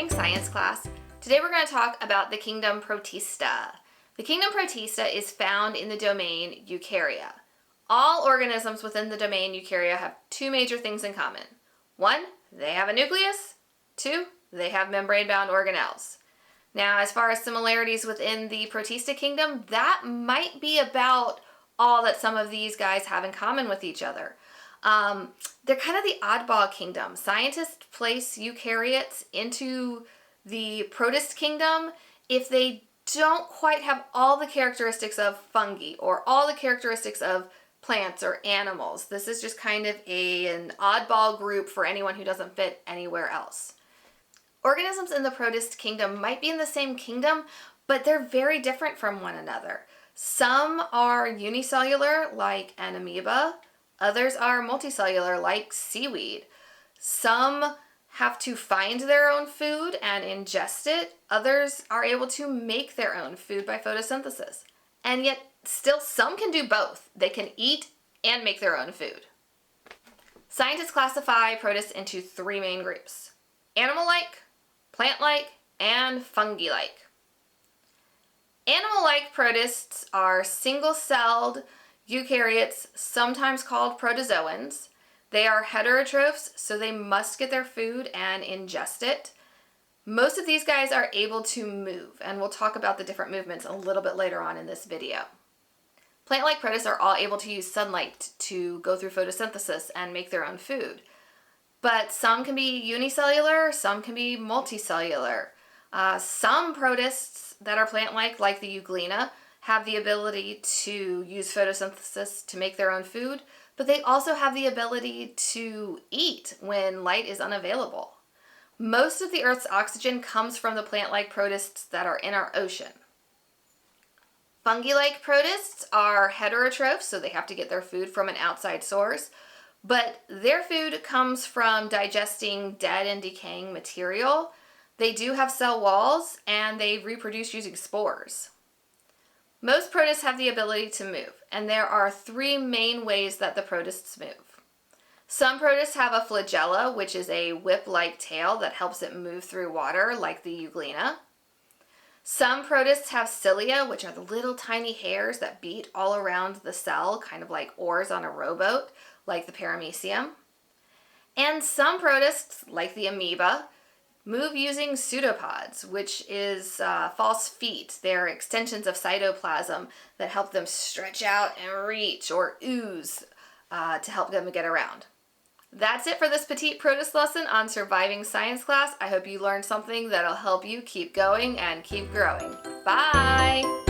Surviving Science class. Today we're going to talk about the kingdom Protista. The kingdom Protista is found in the domain Eukarya. All organisms within the domain Eukarya have two major things in common. One, they have a nucleus. Two, they have membrane-bound organelles. Now, as far as similarities within the Protista kingdom, that might be about all that some of these guys have in common with each other. They're kind of the oddball kingdom. Scientists place eukaryotes into the Protist kingdom if they don't quite have all the characteristics of fungi or all the characteristics of plants or animals. This is just kind of an oddball group for anyone who doesn't fit anywhere else. Organisms in the Protist kingdom might be in the same kingdom, but they're very different from one another. Some are unicellular, like an amoeba. Others are multicellular, like seaweed. Some have to find their own food and ingest it. Others are able to make their own food by photosynthesis. And yet, still some can do both. They can eat and make their own food. Scientists classify protists into three main groups: animal-like, plant-like, and fungi-like. Animal-like protists are single-celled eukaryotes, sometimes called protozoans. They are heterotrophs, so they must get their food and ingest it. Most of these guys are able to move, and we'll talk about the different movements a little bit later on in this video. Plant-like protists are all able to use sunlight to go through photosynthesis and make their own food. But some can be unicellular, some can be multicellular. Some protists that are plant-like, like the euglena, have the ability to use photosynthesis to make their own food, but they also have the ability to eat when light is unavailable. Most of the Earth's oxygen comes from the plant-like protists that are in our ocean. Fungi-like protists are heterotrophs, so they have to get their food from an outside source, but their food comes from digesting dead and decaying material. They do have cell walls, and they reproduce using spores. Most protists have the ability to move, and there are three main ways that the protists move. Some protists have a flagella, which is a whip-like tail that helps it move through water, like the euglena. Some protists have cilia, which are the little tiny hairs that beat all around the cell, kind of like oars on a rowboat, like the paramecium. And some protists, like the amoeba, move using pseudopods, which is false feet. They're extensions of cytoplasm that help them stretch out and reach or ooze to help them get around. That's it for this petite protist lesson on Surviving Science class. I hope you learned something that'll help you keep going and keep growing. Bye!